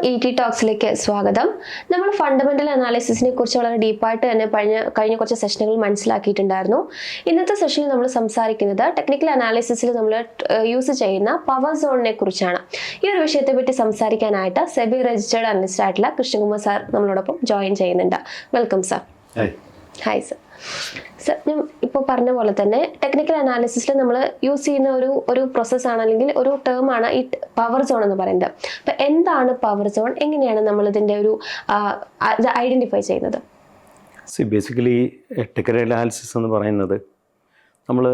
ET ടോക്സിലേക്ക് സ്വാഗതം. നമ്മൾ fundamental അനാലിസിസിനെ കുറിച്ച് വളരെ ഡീപ്പായിട്ട് തന്നെ കഴിഞ്ഞ കുറച്ച് സെഷനുകൾ മനസ്സിലാക്കിയിട്ടുണ്ടായിരുന്നു. ഇന്നത്തെ സെഷനിൽ നമ്മൾ സംസാരിക്കുന്നത് ടെക്നിക്കൽ അനാലിസിസിൽ നമ്മൾ യൂസ് ചെയ്യുന്ന പവർ സോണിനെ കുറിച്ചാണ്. ഈ ഒരു വിഷയത്തെ പറ്റി സംസാരിക്കാനായിട്ട് സെബി രജിസ്റ്റേർഡ് അനലിസ്റ്റ് ആയിട്ടുള്ള കൃഷ്ണകുമാർ സാർ നമ്മളോടൊപ്പം ജോയിൻ ചെയ്യുന്നുണ്ട്. Welcome sir. Hi sir. Sir, ഞാൻ ഇപ്പോൾ പറഞ്ഞ പോലെ തന്നെ ടെക്നിക്കൽ അനാലിസിസിൽ നമ്മൾ യൂസ് ചെയ്യുന്ന ഒരു പ്രോസസ്സാണ് അല്ലെങ്കിൽ ഒരു ടേമാണ് ഈ പവർ സോൺ എന്ന് പറയുന്നത്. അപ്പം എന്താണ് പവർ സോൺ, എങ്ങനെയാണ് നമ്മൾ ഇതിൻ്റെ ഒരു ഐഡൻറ്റിഫൈ ചെയ്യുന്നത്? ബേസിക്കലി ടെക്നിക്കൽ അനാലിസിസ് എന്ന് പറയുന്നത് നമ്മൾ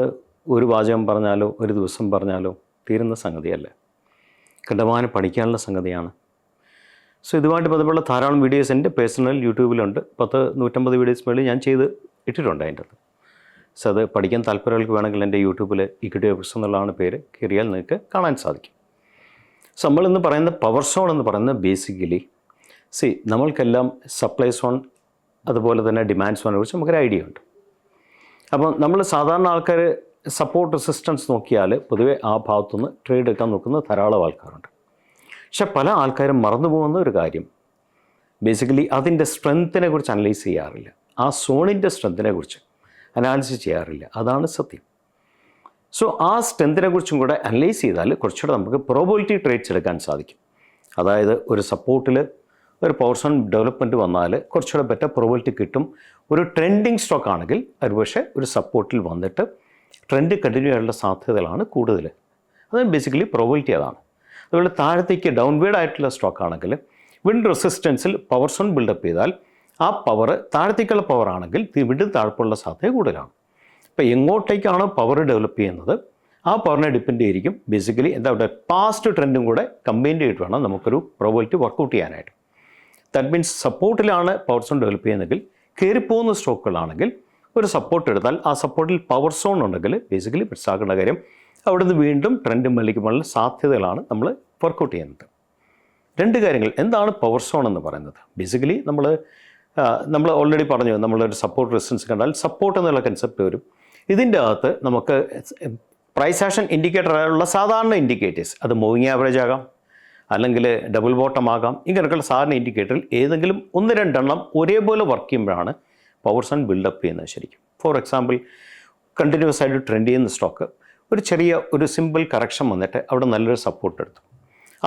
ഒരു വാചകം പറഞ്ഞാലോ ഒരു ദിവസം പറഞ്ഞാലോ തീരുന്ന സംഗതിയല്ല, കണ്ടമാനം പഠിക്കാനുള്ള സംഗതിയാണ്. ഇതുമായിട്ട് ബന്ധപ്പെട്ട ധാരാളം വീഡിയോസ് എൻ്റെ പേഴ്സണൽ യൂട്യൂബിലുണ്ട്. 150 വീഡിയോസ് മേളിൽ ഞാൻ ചെയ്ത് ഇട്ടിട്ടുണ്ട് അതിൻ്റെ അത്. അത് പഠിക്കാൻ താല്പര്യങ്ങൾക്ക് വേണമെങ്കിൽ എൻ്റെ യൂട്യൂബിൽ ഇക്വിറ്റി എപ്പിക്സ് എന്നുള്ളതാണ് പേര്, കയറിയാൽ നിങ്ങൾക്ക് കാണാൻ സാധിക്കും. നമ്മളിന്ന് പറയുന്ന പവർ സോൺ എന്ന് പറയുന്നത് ബേസിക്കലി നമ്മൾക്കെല്ലാം സപ്ലൈ സോൺ അതുപോലെ തന്നെ ഡിമാൻഡ് സോണിനെ കുറിച്ച് നമുക്കൊരു ഐഡിയ ഉണ്ട്. അപ്പം നമ്മൾ സാധാരണ ആൾക്കാർ സപ്പോർട്ട് റെസിസ്റ്റൻസ് നോക്കിയാൽ പൊതുവെ ആ ഭാഗത്തുനിന്ന് ട്രേഡ് എടുക്കാൻ നോക്കുന്ന ധാരാളം ആൾക്കാരുണ്ട്. പക്ഷെ പല ആൾക്കാരും മറന്നു പോകുന്ന ഒരു കാര്യം, ബേസിക്കലി അതിൻ്റെ സ്ട്രെങ്ത്തിനെ കുറിച്ച് അനലൈസ് ചെയ്യാറില്ല, ആ സോണിൻ്റെ സ്ട്രെങ്ത്തിനെ കുറിച്ച് അനാലിസിസ് ചെയ്യാറില്ല. അതാണ് സത്യം. ആ സ്ട്രെങ്ത്തിനെ കുറിച്ചും കൂടെ അനലൈസ് ചെയ്താൽ കുറച്ചുകൂടെ നമുക്ക് പ്രോബബിലിറ്റി ട്രേഡ്സ് എടുക്കാൻ സാധിക്കും. അതായത് ഒരു സപ്പോർട്ടിൽ ഒരു പവർ സോൺ ഡെവലപ്മെൻറ്റ് വന്നാൽ കുറച്ചുകൂടെ ബെറ്റർ പ്രോബബിലിറ്റി കിട്ടും. ഒരു ട്രെൻഡിങ് സ്റ്റോക്ക് ആണെങ്കിൽ ഒരുപക്ഷെ ഒരു സപ്പോർട്ടിൽ വന്നിട്ട് ട്രെൻഡ് കണ്ടിന്യൂ ചെയ്യാനുള്ള സാധ്യതകളാണ് കൂടുതൽ. അത് ബേസിക്കലി പ്രോബബിലിറ്റി അതാണ്. അതുപോലെ താഴത്തേക്ക് ഡൗൺവേഡ് ആയിട്ടുള്ള സ്റ്റോക്ക് ആണെങ്കിൽ വിൻ റെസിസ്റ്റൻസിൽ പവർ സോൺ ബിൽഡപ്പ് ചെയ്താൽ ആ പവർ താഴത്തേക്കുള്ള പവർ ആണെങ്കിൽ വീണ്ടും താഴ്പ്പുള്ള സാധ്യത കൂടുതലാണ്. ഇപ്പോൾ എങ്ങോട്ടേക്കാണോ പവർ ഡെവലപ്പ് ചെയ്യുന്നത് ആ പവറിനെ ഡിപ്പെൻഡ് ചെയ്തിരിക്കും. ബേസിക്കലി എന്താ പറയുക, പാസ്റ്റ് ട്രെൻഡും കൂടെ കമ്പൈൻ ചെയ്തിട്ട് വേണം നമുക്കൊരു പ്രോബബിലിറ്റി വർക്കൗട്ട് ചെയ്യാനായിട്ട്. ദാറ്റ് മീൻസ് സപ്പോർട്ടിലാണ് പവർ സോൺ ഡെവലപ്പ് ചെയ്യുന്നതെങ്കിൽ കയറിപ്പോകുന്ന സ്റ്റോക്കുകളാണെങ്കിൽ ഒരു സപ്പോർട്ട് എടുത്താൽ ആ സപ്പോർട്ടിൽ പവർ സോൺ ഉണ്ടെങ്കിൽ ബേസിക്കലി മനസ്സിലാക്കേണ്ട കാര്യം അവിടുന്ന് വീണ്ടും ട്രെൻഡ് മേളിക്കുമ്പോഴുള്ള സാധ്യതകളാണ് നമ്മൾ വർക്കൗട്ട് ചെയ്യുന്നത്. രണ്ട് കാര്യങ്ങൾ. എന്താണ് പവർ സോൺ എന്ന് പറയുന്നത്? ബേസിക്കലി നമ്മൾ ഓൾറെഡി പറഞ്ഞു, നമ്മളൊരു സപ്പോർട്ട് റെസിസ്റ്റൻസ് കണ്ടാൽ സപ്പോർട്ട് എന്നുള്ള കൺസെപ്റ്റ് വരും. ഇതിൻ്റെ അകത്ത് നമുക്ക് പ്രൈസ് ആക്ഷൻ ഇൻഡിക്കേറ്റർ ആയുള്ള സാധാരണ ഇൻഡിക്കേറ്റേഴ്സ്, അത് മൂവിങ് ആവറേജ് ആകാം, അല്ലെങ്കിൽ ഡബിൾ ബോട്ടം ആകാം, ഇങ്ങനെയൊക്കെയുള്ള സാധാരണ ഇൻഡിക്കേറ്ററിൽ ഏതെങ്കിലും 1-2 എണ്ണം ഒരേപോലെ വർക്ക് ചെയ്യുമ്പോഴാണ് പവർ സോൺ ബിൽഡപ്പ് ചെയ്യുന്നത് ശരിക്കും. ഫോർ എക്സാമ്പിൾ, കണ്ടിന്യൂസ് ആയിട്ട് ട്രെൻഡ് ചെയ്യുന്ന സ്റ്റോക്ക് ഒരു സിമ്പിൾ കറക്ഷൻ വന്നിട്ട് അവിടെ നല്ലൊരു സപ്പോർട്ട് എടുത്തു.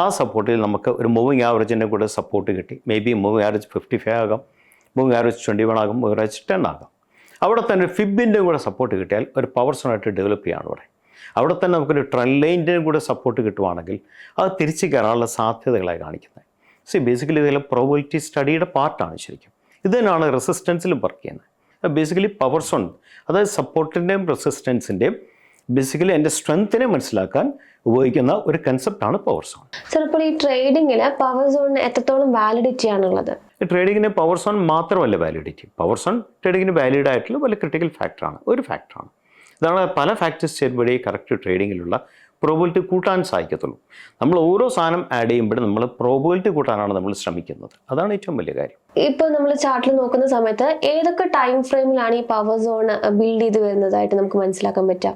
ആ സപ്പോർട്ടിൽ നമുക്ക് ഒരു മൂവിങ് ആവറേജിൻ്റെ കൂടെ സപ്പോർട്ട് കിട്ടി. മേ ബി മൂവിങ് ആവറേജ് 55 ആകാം, മൂവിങ് ആവറേജ് 21 ആകും, മൂവിങ് ആവറേജ് 10 ആകാം. അവിടെ തന്നെ ഒരു ഫിബിൻ്റെ കൂടെ സപ്പോർട്ട് കിട്ടിയാൽ ഒരു പവർ സോണായിട്ട് ഡെവലപ്പ് ചെയ്യുകയാണ് ഇവിടെ. അവിടെ തന്നെ നമുക്കൊരു ട്രെൻഡ് ലൈനിൻ്റെ കൂടെ സപ്പോർട്ട് കിട്ടുവാണെങ്കിൽ അത് തിരിച്ച് കയറാനുള്ള സാധ്യതകളായി കാണിക്കുന്നത്. ബേസിക്കലി ഇതെല്ലാം പ്രോബബിലിറ്റി സ്റ്റഡിയുടെ പാർട്ടാണ് ശരിക്കും. ഇത് തന്നെയാണ് റെസിസ്റ്റൻസിലും വർക്ക് ചെയ്യുന്നത്. ബേസിക്കലി പവർ സോൺ, അതായത് സപ്പോർട്ടിൻ്റെയും റെസിസ്റ്റൻസിൻ്റെയും ബേസിക്കലി എൻ്റെ സ്ട്രെങ്ത്തിനെ മനസ്സിലാക്കാൻ ഉപയോഗിക്കുന്ന ഒരു കൺസെപ്റ്റാണ് പവർ സോൺ. സർ, ഇപ്പോൾ ഈ ട്രേഡിങ്ങിൽ പവർ സോണിന് എത്രത്തോളം വാലിഡിറ്റി ആണുള്ളത്? ട്രേഡിങ്ങിന് പവർ സോൺ മാത്രമല്ല വാലിഡിറ്റി. പവർ സോൺ ട്രേഡിങ്ങിന് വാലിഡ് ആയിട്ടുള്ള വലിയ ക്രിട്ടിക്കൽ ഫാക്ടറാണ്, ഒരു ഫാക്ടറാണ്. ഇതാണ് പല ഫാക്ടേഴ്സ് ചേരുമ്പോഴേ കറക്റ്റ് ട്രേഡിങ്ങിലുള്ള പ്രോബബിലിറ്റി കൂട്ടാൻ സാധിക്കത്തുള്ളൂ. നമ്മൾ ഓരോ സാധനം ആഡ് ചെയ്യുമ്പോഴും നമ്മൾ പ്രോബബിലിറ്റി കൂട്ടാനാണ് നമ്മൾ ശ്രമിക്കുന്നത്. അതാണ് ഏറ്റവും വലിയ കാര്യം. ഇപ്പോൾ നമ്മൾ ചാർട്ടിൽ നോക്കുന്ന സമയത്ത് ഏതൊക്കെ ടൈം ഫ്രെയിമിലാണ് ഈ പവർ സോൺ ബിൽഡ് ചെയ്ത് വരുന്നതായിട്ട് നമുക്ക് മനസ്സിലാക്കാൻ പറ്റുക?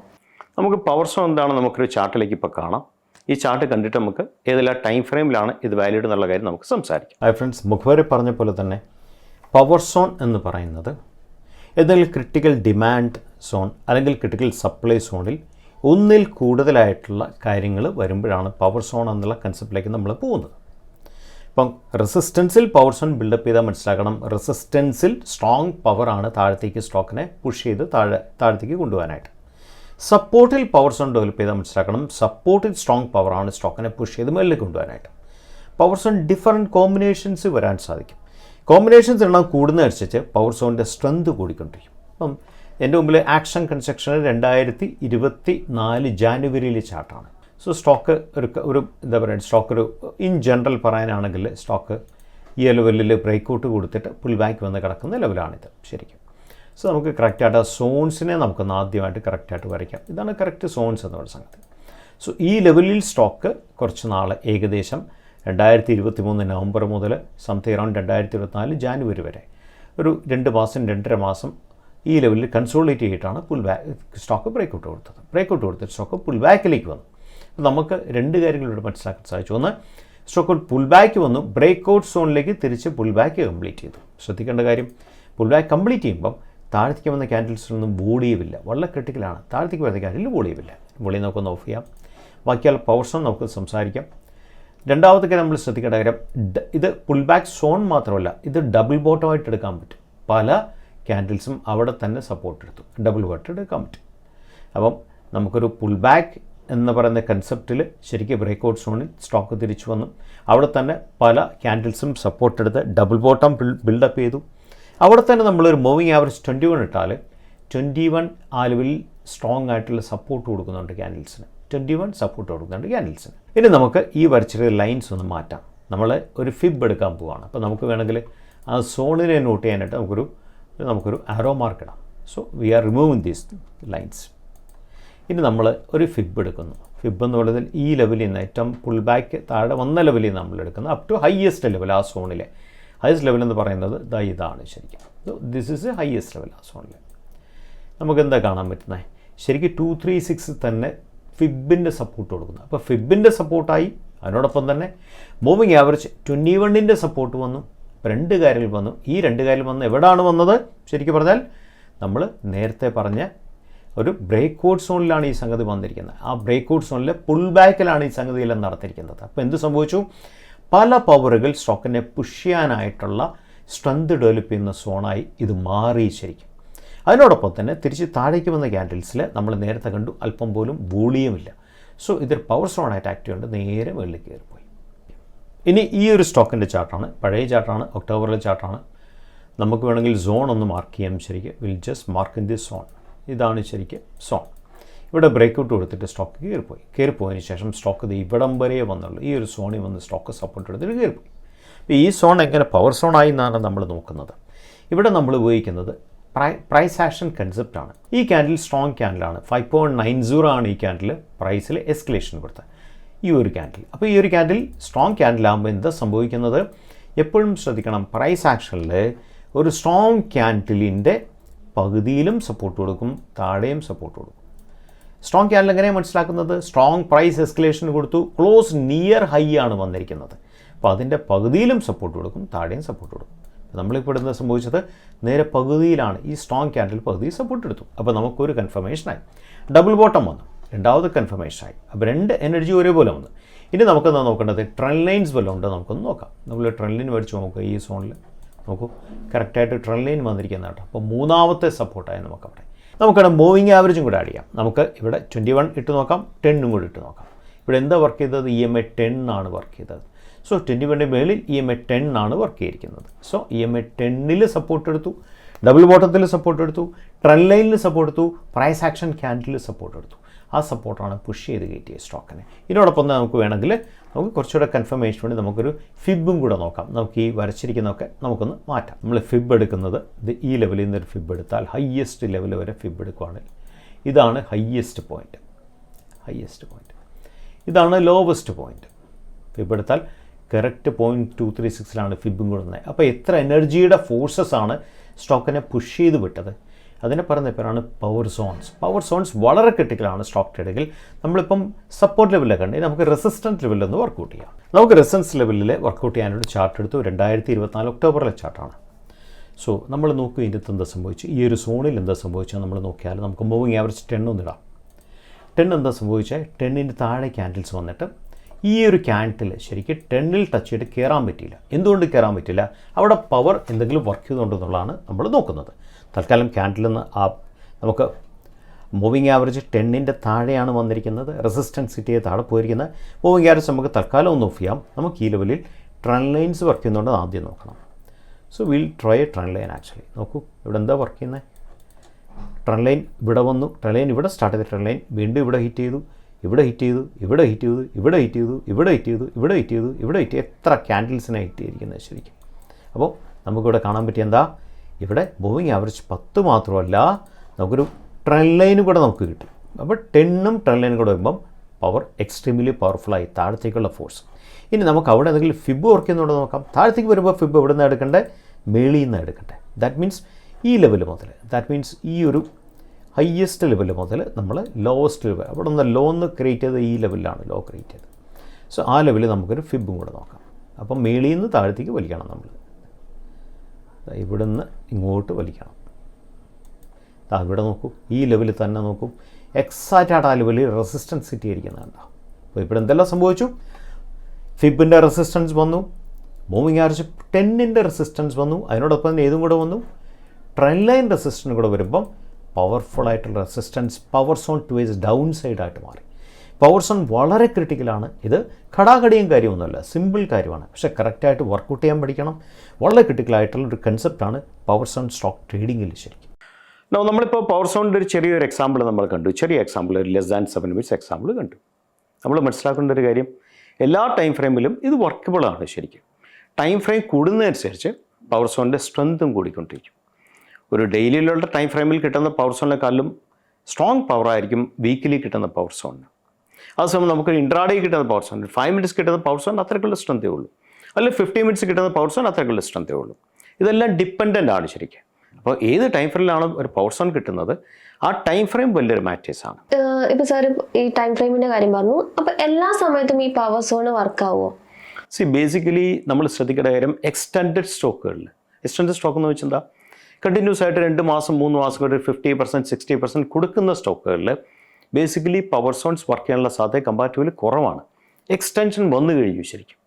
നമുക്ക് പവർ സോൺ എന്താണ് നമുക്കൊരു ചാർട്ടിലേക്ക് ഇപ്പോൾ കാണാം. ഈ ചാർട്ട് കണ്ടിട്ട് നമുക്ക് ഏതെല്ലാം ടൈം ഫ്രെയിമിലാണ് ഇത് വാലിഡ് എന്നുള്ള കാര്യം നമുക്ക് സംസാരിക്കാം. ഹായ് ഫ്രണ്ട്സ്, മുഖ്വരെ പറഞ്ഞ പോലെ തന്നെ പവർ സോൺ എന്ന് പറയുന്നത് ഏതെങ്കിലും ക്രിട്ടിക്കൽ ഡിമാൻഡ് സോൺ അല്ലെങ്കിൽ ക്രിട്ടിക്കൽ സപ്ലൈ സോണിൽ ഒന്നിൽ കൂടുതലായിട്ടുള്ള കാര്യങ്ങൾ വരുമ്പോഴാണ് പവർ സോൺ എന്നുള്ള കൺസെപ്റ്റിലേക്ക് നമ്മൾ പോകുന്നത്. ഇപ്പം റെസിസ്റ്റൻസിൽ പവർ സോൺ ബിൽഡപ്പ് ചെയ്താൽ മനസ്സിലാക്കണം, റെസിസ്റ്റൻസിൽ സ്ട്രോങ് പവറാണ് താഴത്തേക്ക് സ്റ്റോക്കിനെ പുഷ് ചെയ്ത് താഴത്തേക്ക് കൊണ്ടുപോകാനായിട്ട്. സപ്പോർട്ടിൽ പവർ സോൺ ഡെവലപ്പ് ചെയ്താൽ മനസ്സിലാക്കണം, സപ്പോർട്ടിൽ സ്ട്രോങ് പവറാണ് സ്റ്റോക്കിനെ പുഷ് ചെയ്ത് മുകളിലേക്ക് കൊണ്ടുപോകാനായിട്ട്. പവർ സോൺ ഡിഫറൻറ്റ് കോമ്പിനേഷൻസ് വരാൻ സാധിക്കും. കോമ്പിനേഷൻസ് എണ്ണം കൂടുന്നതനുസരിച്ച് പവർ സോണിൻ്റെ സ്ട്രെങ്ത് കൂടിക്കൊണ്ടിരിക്കും. അപ്പം എൻ്റെ മുമ്പിൽ ആക്ഷൻ കൺസ്ട്രക്ഷൻ 2024 ജാനുവരിയിലെ ചാർട്ടാണ്. സ്റ്റോക്ക് ഒരു എന്താ പറയുക, സ്റ്റോക്ക് ഒരു ഇൻ ജനറൽ പറയാനാണെങ്കിൽ സ്റ്റോക്ക് ഈ ലെവലിൽ ബ്രേക്കൗട്ട് കൊടുത്തിട്ട് പുൾ ബാക്ക് വന്ന് കിടക്കുന്ന ലെവലാണിത് ശരിക്കും. നമുക്ക് കറക്റ്റായിട്ട് ആ സോൺസിനെ നമുക്കൊന്ന് ആദ്യമായിട്ട് കറക്റ്റായിട്ട് വരയ്ക്കാം. ഇതാണ് കറക്റ്റ് സോൺസ് എന്നുള്ള സംഗതി. ഈ ലെവലിൽ സ്റ്റോക്ക് കുറച്ച് നാൾ ഏകദേശം 2023 നവംബർ മുതൽ സംതിങ് അറൗണ്ട് 2024 ജാനുവരി വരെ ഒരു 2 മാസം 2.5 മാസം ഈ ലെവലിൽ കൺസോളിഡേറ്റ് ചെയ്തിട്ടാണ് സ്റ്റോക്ക് ബ്രേക്കൗട്ട് കൊടുത്തിട്ട് സ്റ്റോക്ക് പുൾ ബാക്കിലേക്ക് വന്നു. നമുക്ക് രണ്ട് കാര്യങ്ങളിലൂടെ മനസ്സിലാക്കാൻ സാധിച്ചു. ഒന്ന്, സ്റ്റോക്ക് ഔട്ട് പുൾ ബാക്ക് വന്നു, ബ്രേക്ക് ഔട്ട് സോണിലേക്ക് തിരിച്ച് പുൾ ബാക്ക് കംപ്ലീറ്റ് ചെയ്തു. ശ്രദ്ധിക്കേണ്ട കാര്യം, പുൾ ബാക്ക് കംപ്ലീറ്റ് ചെയ്യുമ്പം താഴത്തേക്ക് വന്ന ക്യാൻഡിൽസിനൊന്നും വോളിയുമില്ല, വളരെ ക്രിട്ടിക്കലാണ്. താഴത്തേക്ക് വരുന്ന ക്യാൻഡിൽ വോളിയുമില്ല. വോളി നമുക്കൊന്ന് ഓഫ് ചെയ്യാം. ബാക്കിയുള്ള പവർ സോൺ നമുക്ക് സംസാരിക്കാം. രണ്ടാമത്തെ കാര്യം നമ്മൾ ശ്രദ്ധിക്കേണ്ട കാര്യം, ഇത് പുൾ ബാക്ക് സോൺ മാത്രമല്ല, ഇത് ഡബിൾ ബോട്ടമായിട്ട് എടുക്കാൻ പറ്റും. പല ക്യാൻഡിൽസും അവിടെ തന്നെ സപ്പോർട്ട് എടുത്തു, ഡബിൾ ബോട്ടം എടുക്കാൻ പറ്റും. അപ്പം നമുക്കൊരു പുൾ ബാക്ക് എന്ന് പറയുന്ന കൺസെപ്റ്റിൽ ശരിക്കും ബ്രേക്ക് ഔട്ട് സോണിൽ സ്റ്റോക്ക് തിരിച്ചു വന്നു. അവിടെ തന്നെ പല ക്യാൻഡിൽസും സപ്പോർട്ട് എടുത്ത് ഡബിൾ ബോട്ടം ബിൽഡപ്പ് ചെയ്തു. അവിടെ തന്നെ നമ്മളൊരു മൂവിങ് ആവറേജ് 21 ഇട്ടാൽ 21 ആ ലെവലിൽ സ്ട്രോങ് ആയിട്ടുള്ള സപ്പോർട്ട് കൊടുക്കുന്നുണ്ട് ക്യാൻഡിൽസിന്. 21 സപ്പോർട്ട് കൊടുക്കുന്നുണ്ട് ക്യാൻഡിൽസിന്. ഇനി നമുക്ക് ഈ വരച്ചിട്ട് ലൈൻസ് ഒന്ന് മാറ്റാം. നമ്മൾ ഒരു ഫിബ് എടുക്കാൻ പോവുകയാണ്. അപ്പോൾ നമുക്ക് വേണമെങ്കിൽ ആ സോണിനെ നോട്ട് ചെയ്യാനായിട്ട് നമുക്കൊരു ആരോ മാർക്ക് ഇടാം. So we are removing these lines. ഇനി നമ്മൾ ഒരു ഫിബ് എടുക്കുന്നു. ഫിബ് എന്ന് പറയുന്നത് ഈ ലെവലിൽ നിന്ന് ഏറ്റവും പുൾ ബാക്ക് താഴെ വന്ന ലെവലിൽ നിന്ന് നമ്മൾ എടുക്കുന്നത് അപ് ടു ഹയസ്റ്റ് ലെവൽ. ആ സോണിലെ ഹയസ്റ്റ് ലെവൽ എന്ന് പറയുന്നത് ഇതാണ് ശരിക്കും. This is A highest level ആ സോണിൽ. നമുക്ക് എന്താ കാണാൻ പറ്റുന്നത്? ശരിക്കും 236 തന്നെ ഫിബിൻ്റെ സപ്പോർട്ട് കൊടുക്കുന്നു. അപ്പോൾ ഫിബിൻ്റെ സപ്പോർട്ടായി, അതിനോടൊപ്പം തന്നെ മൂവിങ് ആവറേജ് 21ൻ്റെ സപ്പോർട്ട് വന്നു. രണ്ട് കാര്യങ്ങൾ വന്നു. ഈ രണ്ട് കാര്യങ്ങൾ വന്ന് എവിടെയാണ് വന്നത്? ശരിക്കും പറഞ്ഞാൽ നമ്മൾ നേരത്തെ പറഞ്ഞ ഒരു ബ്രേക്ക് ഔട്ട് സോണിലാണ് ഈ സംഗതി വന്നിരിക്കുന്നത്. ആ ബ്രേക്ക് ഔട്ട് സോണിലെ പുൾ ബാക്കിലാണ് ഈ സംഗതിയെല്ലാം നടത്തിയിരിക്കുന്നത്. അപ്പോൾ എന്ത് സംഭവിച്ചു? പല പവറുകൾ സ്റ്റോക്കിനെ പുഷ് ചെയ്യാനായിട്ടുള്ള സ്ട്രെങ്ത് ഡെവലപ്പ് ചെയ്യുന്ന സോണായി ഇത് മാറി ശരിക്കും. അതിനോടൊപ്പം തന്നെ തിരിച്ച് താഴേക്ക് വന്ന ക്യാൻഡിൽസിൽ നമ്മൾ നേരത്തെ കണ്ടു അല്പം പോലും വോളിയുമില്ല. സോ ഇതൊരു പവർ സോണായിട്ട് ആക്ട് ചെയ്യുന്നുണ്ട്, നേരെ മുകളിൽ കയറിപ്പോയി. ഇനി ഈ ഒരു സ്റ്റോക്കിൻ്റെ ചാർട്ടാണ്, പഴയ ചാർട്ടാണ്, ഒക്ടോബറിലെ ചാർട്ടാണ്. നമുക്ക് വേണമെങ്കിൽ സോൺ ഒന്ന് മാർക്ക് ചെയ്യാം. ശരിക്കും will just mark in this zone. ഇതാണ് ശരിക്കും സോൺ. ഇവിടെ ബ്രേക്ക് ഔട്ട് കൊടുത്തിട്ട് സ്റ്റോക്ക് കയറിപ്പോയതിന് ശേഷം സ്റ്റോക്ക് ഇത് ഇവിടം വരെ വന്നുള്ളൂ. ഈ ഒരു സോണിൽ വന്ന് സ്റ്റോക്ക് സപ്പോർട്ട് എടുത്തിട്ട് കയറിപ്പോയി. അപ്പോൾ ഈ സോൺ എങ്ങനെ പവർ സോണായി എന്നാണ് നമ്മൾ നോക്കുന്നത്. ഇവിടെ നമ്മൾ ഉപയോഗിക്കുന്നത് പ്രൈസ് ആക്ഷൻ കൺസെപ്റ്റാണ്. ഈ ക്യാൻഡിൽ സ്ട്രോങ് ക്യാൻഡിലാണ്. 5.90 ആണ് ഈ ക്യാൻഡിൽ പ്രൈസിൽ എസ്കലേഷൻ കൊടുത്തത്, ഈ ഒരു ക്യാൻഡിൽ. അപ്പോൾ ഈ ഒരു ക്യാൻഡിൽ സ്ട്രോങ് ക്യാൻഡിലാകുമ്പോൾ എന്താ സംഭവിക്കുന്നത്? എപ്പോഴും ശ്രദ്ധിക്കണം, പ്രൈസ് ആക്ഷനിൽ ഒരു സ്ട്രോങ് ക്യാൻഡിലിൻ്റെ പകുതിയിലും സപ്പോർട്ട് കൊടുക്കും, താഴെയും സപ്പോർട്ട് കൊടുക്കും. സ്ട്രോങ് ക്യാൻഡിൽ എങ്ങനെയാണ് മനസ്സിലാക്കുന്നത്? സ്ട്രോങ് പ്രൈസ് എസ്കലേഷൻ കൊടുത്തു, ക്ലോസ് നിയർ ഹൈ ആണ് വന്നിരിക്കുന്നത്. അപ്പോൾ അതിൻ്റെ പകുതിയിലും സപ്പോർട്ട് കൊടുക്കും, താഴെയും സപ്പോർട്ട് കൊടുക്കും. നമ്മളിപ്പോൾ ഇടുന്നത് സംഭവിച്ചത് നേരെ പകുതിയിലാണ്. ഈ സ്ട്രോങ് ക്യാൻഡിൽ പകുതി സപ്പോർട്ട് എടുത്തു. അപ്പോൾ നമുക്കൊരു കൺഫർമേഷനായി. ഡബിൾ ബോട്ടം വന്നു, രണ്ടാമത് കൺഫർമേഷനായി. അപ്പോൾ രണ്ട് എനർജി ഒരേപോലെ വന്നു. ഇനി നമുക്കെന്താ നോക്കേണ്ടത്? ട്രെൻഡ് ലൈൻസ് വല്ലതും ഉണ്ടോ നമുക്കൊന്ന് നോക്കാം. നമ്മൾ ട്രെൻഡ് ലൈൻ മേടിച്ച് നോക്കുക. ഈ സോണിൽ നോക്കൂ, കറക്റ്റായിട്ട് ട്രെൻഡ് ലൈൻ വന്നിരിക്കുന്ന കേട്ടോ. അപ്പോൾ മൂന്നാമത്തെ സപ്പോർട്ടായി നമുക്കവിടെ. നമുക്കവിടെ മൂവിങ് ആവറേജും കൂടെ ആഡ് ചെയ്യാം. നമുക്ക് ഇവിടെ 21 ഇട്ട് നോക്കാം, 10 കൂടെ ഇട്ട് നോക്കാം. ഇവിടെ എന്താ വർക്ക് ചെയ്തത്? EMA 10 ആണ് വർക്ക് ചെയ്തത്. സോ 21 മേളിൽ EMA 10 ആണ് വർക്ക് ചെയ്തിരിക്കുന്നത്. സോ EMA 10 സപ്പോർട്ട് എടുത്തു, ഡബിൾ ബോട്ടത്തിൽ സപ്പോർട്ട് എടുത്തു, ട്രെൻഡ് ലൈനിൽ സപ്പോർട്ട് എടുത്തു, പ്രൈസ് ആക്ഷൻ ക്യാൻഡിൽ സപ്പോർട്ട് എടുത്തു. ആ സപ്പോർട്ടാണ് പുഷ് ചെയ്ത് കയറ്റിയ സ്റ്റോക്കിനെ. ഇതിനോടൊപ്പം നമുക്ക് വേണമെങ്കിൽ നമുക്ക് കുറച്ചുകൂടെ കൺഫർമേഷൻ വേണ്ടി നമുക്കൊരു ഫിബും കൂടെ നോക്കാം. നമുക്ക് ഈ വരച്ചിരിക്കുന്നതൊക്കെ നമുക്കൊന്ന് മാറ്റാം. നമ്മൾ ഫിബ് എടുക്കുന്നത് ഇത് ഈ ലെവലിൽ നിന്നൊരു ഫിബ് എടുത്താൽ ഹയ്യസ്റ്റ് ലെവൽ വരെ ഫിബ് എടുക്കുകയാണെങ്കിൽ ഇതാണ് ഹയ്യസ്റ്റ് പോയിൻറ്റ്. ഇതാണ് ലോവസ്റ്റ് പോയിൻറ്റ്. ഫിബ് എടുത്താൽ കറക്റ്റ് 0.236 ഫിബും കൊടുക്കുന്നത്. അപ്പോൾ എത്ര എനർജിയുടെ ഫോഴ്സസ് ആണ് സ്റ്റോക്കിനെ പുഷ് ചെയ്ത് വിട്ടത്? അതിനെ പറയുന്ന പേരാണ് പവർ സോൺസ്. പവർ സോൺസ് വളരെ ക്രിട്ടിക്കലാണ് സ്റ്റോക്ക് ട്രേഡിങ്ങിൽ. നമ്മളിപ്പം സപ്പോർട്ട് ലെവലിലൊക്കെ ഉണ്ട്, നമുക്ക് റെസിസ്റ്റൻസ് ലെവലിൽ ഒന്ന് വർക്കൗട്ട് ചെയ്യാം. നമുക്ക് റെസിസ്റ്റൻസ് ലെവലിൽ വർക്കൗട്ട് ചെയ്യാനൊരു ചാർട്ട് എടുത്തു. 2024 ഒക്ടോബറിലെ ചാർട്ടാണ്. സോ നമ്മൾ നോക്കും ഇതിൻ്റെ എന്താ സംഭവിച്ചു, ഈ ഒരു സോണിൽ എന്താ സംഭവിച്ചത് നമ്മൾ നോക്കിയാൽ നമുക്ക് മൂവിങ് ആവറേജ് 10 ഒന്നിടാം. 10 എന്താ സംഭവിച്ചാൽ 10ൻ്റെ താഴെ ക്യാൻഡിൽസ് വന്നിട്ട് ഈ ഒരു ക്യാൻഡിൽ ശരിക്കും 10 ടച്ച് ചെയ്ത് കയറാൻ പറ്റിയില്ല. എന്തുകൊണ്ട് കയറാൻ പറ്റില്ല? അവിടെ പവർ എന്തെങ്കിലും വർക്ക് ചെയ്തുകൊണ്ടെന്നുള്ളതാണ് നമ്മൾ നോക്കുന്നത്. തൽക്കാലം ക്യാൻഡിൽ നിന്ന് നമുക്ക് മൂവിങ് ആവറേജ് 10ൻ്റെ താഴെയാണ് വന്നിരിക്കുന്നത്, റെസിസ്റ്റൻസ് സിറ്റിയെ താഴെ പോയിരിക്കുന്നത്. മൂവിങ് ആവറേജ് നമുക്ക് തൽക്കാലം ഒന്ന് ഓഫ് ചെയ്യാം. നമുക്ക് ഈ ലെവലിൽ ട്രെൻഡ് ലൈൻസ് വർക്ക് ചെയ്യുന്നുണ്ടെന്ന് ആദ്യം നോക്കണം. So will try A trend line. Actually നോക്കൂ, ഇവിടെ എന്താ വർക്ക് ചെയ്യുന്നത്? ട്രെൻഡ് ലൈൻ ഇവിടെ വന്നു, ട്രെൻഡ് ലൈൻ ഇവിടെ സ്റ്റാർട്ട് ചെയ്ത ട്രെൻഡ് ലൈൻ വീണ്ടും ഇവിടെ ഹിറ്റ് ചെയ്തു, ഇവിടെ ഹിറ്റ് ചെയ്തു, ഇവിടെ ഹിറ്റ് ചെയ്തു, ഇവിടെ ഹിറ്റ് ചെയ്തു, ഇവിടെ ഹിറ്റ് ചെയ്തു, ഇവിടെ ഹിറ്റ് ചെയ്തു, ഇവിടെ ഹിറ്റ് ചെയ്തു. എത്ര ക്യാൻഡിൽസിനെ ഹിറ്റ് ചെയ്തിരിക്കുന്നത് ശരിക്കും. അപ്പോൾ നമുക്കിവിടെ കാണാൻ പറ്റിയ എന്താ? ഇവിടെ മൂവിങ് ആവറേജ് 10 മാത്രമല്ല, നമുക്കൊരു ട്രെൻഡ് ലൈനും കൂടെ നമുക്ക് കിട്ടും. അപ്പോൾ 10ഉം ട്രെൻഡ് ലൈനും കൂടെ വരുമ്പം പവർ എക്സ്ട്രീംലി പവർഫുള്ളായി, താഴത്തേക്കുള്ള ഫോഴ്സ്. ഇനി നമുക്ക് അവിടെ എന്തെങ്കിലും ഫിബ് വർക്ക് ചെയ്യുന്നുണ്ടോ നോക്കാം. താഴത്തേക്ക് വരുമ്പോൾ ഫിബ് എവിടെ നിന്ന് എടുക്കണ്ടേ? മേളിൽ നിന്ന് എടുക്കട്ടെ. ദാറ്റ് മീൻസ് ഈ ലെവൽ മുതൽ, ദാറ്റ് മീൻസ് ഈ ഒരു ഹയ്യസ്റ്റ് ലെവൽ മുതൽ നമ്മൾ ലോവസ്റ്റ് ലെവൽ, അവിടെ നിന്ന് ലോ ഒന്ന് ക്രിയേറ്റ് ചെയ്ത് ഈ ലെവലിലാണ് ലോ ക്രിയേറ്റ് ചെയ്തത്. സോ ആ ലെവലിൽ നമുക്കൊരു ഫിബും കൂടെ നോക്കാം. അപ്പം മേളിൽ നിന്ന് താഴത്തേക്ക് വലിക്കണം നമ്മൾ. ഇവിടെ നിന്ന് ഇങ്ങോട്ട് വലിക്കണം. ഇവിടെ നോക്കൂ, ഈ ലെവലിൽ തന്നെ നോക്കൂ, എക്സാക്റ്റ് ആയിട്ട് ആ ലെവലിൽ റെസിസ്റ്റൻസ് സെറ്റ് ചെയ്തിരിക്കുന്നുണ്ടോ. അപ്പോൾ ഇവിടെ എന്തെല്ലാം സംഭവിച്ചു? ഫിബിൻ്റെ റെസിസ്റ്റൻസ് വന്നു, മൂവിങ് ആവറേജ് 10ൻ്റെ റെസിസ്റ്റൻസ് വന്നു, അതിനോടൊപ്പം തന്നെ ഏതും കൂടെ വന്നു, ട്രെൻഡ് ലൈൻ റെസിസ്റ്റൻസ് കൂടെ വരുമ്പം പവർഫുൾ ആയിട്ടുള്ള resistance power zone towards down സൈഡായിട്ട് മാറി. പവർ സോൺ വളരെ ക്രിട്ടിക്കലാണ്. ഇത് ഘടാഘടിയും കാര്യമൊന്നുമല്ല, സിമ്പിൾ കാര്യമാണ്. പക്ഷേ കറക്റ്റായിട്ട് വർക്കൗട്ട് ചെയ്യാൻ പഠിക്കണം. വളരെ ക്രിട്ടിക്കലായിട്ടുള്ളൊരു കൺസെപ്റ്റാണ് പവർ സോൺ സ്റ്റോക്ക് ട്രേഡിങ്ങിൽ ശരിക്കും. നമ്മളിപ്പോൾ പവർ സോണിൻ്റെ ഒരു ചെറിയൊരു എക്സാമ്പിൾ നമ്മൾ കണ്ടു. ചെറിയ എക്സാമ്പിൾ, ഒരു ലെസ് ദാൻ 7 മിനിറ്റ്സ് എക്സാമ്പിൾ കണ്ടു. നമ്മൾ മനസ്സിലാക്കേണ്ട ഒരു കാര്യം, എല്ലാ ടൈം ഫ്രെയിമിലും ഇത് വർക്കബിളാണ് ശരിക്കും. ടൈം ഫ്രെയിം കൂടുന്നതനുസരിച്ച് പവർ സോണിൻ്റെ സ്ട്രെങ്തും കൂടിക്കൊണ്ടിരിക്കും. ഒരു ഡെയിലിയിലുള്ള ടൈം ഫ്രെയിമിൽ കിട്ടുന്ന പവർ സോണിനെക്കാളും സ്ട്രോങ് പവറായിരിക്കും വീക്കിലി കിട്ടുന്ന പവർ സോണിന്. അതേസമയം നമുക്ക് ഇൻട്രാഡേ കിട്ടുന്ന പവർ സോൺ 5 മിനിറ്റ്സ് കിട്ടുന്ന പവർ സോൺ അത്രയ്ക്കുള്ള സ്ട്രെങ്തേ ഉള്ളൂ, അല്ലെങ്കിൽ 50 മിനിറ്റ്സ് കിട്ടുന്ന പവർ സോൺ അത്രയ്ക്കുള്ള സ്ട്രെങ്തേ ഉള്ളൂ. ഇതെല്ലാം ഡിപ്പെൻഡൻ്റ് ആണ് ശരിക്കും. അപ്പോൾ ഏത് ടൈം ഫ്രെയിമിലാണ് ഒരു പവർ സോൺ കിട്ടുന്നത്, ആ ടൈം ഫ്രെയിം വലിയൊരു മാറ്റേഴ്സാണ്. ഇപ്പോൾ സാർ ഈ ടൈം ഫ്രെയിമിൻ്റെ കാര്യം പറഞ്ഞു, അപ്പോൾ എല്ലാ സമയത്തും ഈ പവർ സോൺ വർക്കാവുമോ? ബേസിക്കലി നമ്മൾ ശ്രദ്ധിക്കേണ്ട കാര്യം, എക്സ്റ്റെൻഡഡ് സ്റ്റോക്കുകളിൽ, എക്സ്റ്റെൻഡഡ് സ്റ്റോക്ക് എന്ന് വെച്ചാൽ എന്താ, കണ്ടിന്യൂസ് ആയിട്ട് 2 മാസം 3 മാസം ഒരു 50% 60% കൊടുക്കുന്ന സ്റ്റോക്കുകളിൽ ബേസിക്കലി പവർ സോൺസ് വർക്ക് ചെയ്യാനുള്ള സാധ്യത കമ്പാരിറ്റീവ്ലി കുറവാണ്. എക്സ്റ്റൻഷൻ വന്നു കഴിഞ്ഞു ശരിക്കും.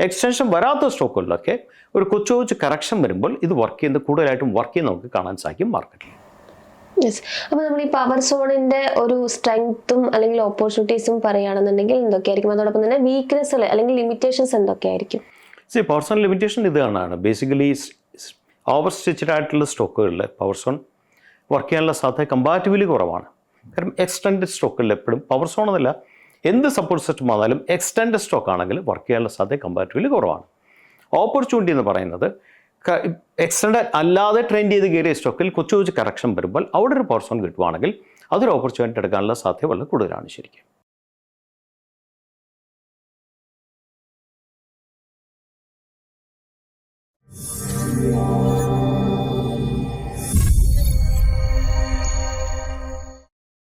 എക്സ്റ്റൻഷൻ വരാത്ത സ്റ്റോക്കുകളിലൊക്കെ ഒരു കൊച്ചു കൊച്ചു കറക്ഷൻ വരുമ്പോൾ ഇത് വർക്ക് ചെയ്യുന്നത് കൂടുതലായിട്ടും വർക്ക് ചെയ്യുന്ന നമുക്ക് കാണാൻ സാധിക്കും മാർക്കറ്റിൽ. യെസ്. അപ്പോൾ നമ്മൾ ഈ പവർ സോണിൻ്റെ ഒരു സ്ട്രെങ്ത്തും അല്ലെങ്കിൽ ഓപ്പർച്യൂണിറ്റീസും പറയുകയാണെന്നുണ്ടെങ്കിൽ എന്തൊക്കെയായിരിക്കും? അതോടൊപ്പം തന്നെ വീക്ക്നെസ്സുകൾ അല്ലെങ്കിൽ ലിമിറ്റേഷൻസ് എന്തൊക്കെയായിരിക്കും? പവർ സോൺ ലിമിറ്റേഷൻ ഇതാണ്. ബേസിക്കലി ഓവർ സ്റ്റിച്ചഡ് ആയിട്ടുള്ള സ്റ്റോക്കുകളിൽ പവർ സോൺ വർക്ക് ചെയ്യാനുള്ള സാധ്യത കമ്പാരിറ്റീവ്ലി കുറവാണ്. കാരണം എക്സ്റ്റെൻഡഡ് സ്റ്റോക്കുകളിൽ എപ്പോഴും പവർ സോൺ എന്നല്ല, എന്ത് സപ്പോർട്ട് സിസ്റ്റം വന്നാലും എക്സ്റ്റെൻഡഡ് സ്റ്റോക്ക് ആണെങ്കിൽ വർക്ക് ചെയ്യാനുള്ള സാധ്യത കമ്പാരിറ്റീവ്ലി കുറവാണ്. ഓപ്പർച്യൂണിറ്റി എന്ന് പറയുന്നത് എക്സ്റ്റെൻഡ് അല്ലാതെ ട്രെൻഡ് ചെയ്ത് കയറിയ സ്റ്റോക്കിൽ കൊച്ചു കൊച്ചു കറക്ഷൻ വരുമ്പോൾ അവിടെ ഒരു പവർ സോൺ കിട്ടുവാണെങ്കിൽ അതൊരു ഓപ്പർച്യൂണിറ്റി എടുക്കാനുള്ള സാധ്യത വളരെ കൂടുതലാണ് ശരിക്കും.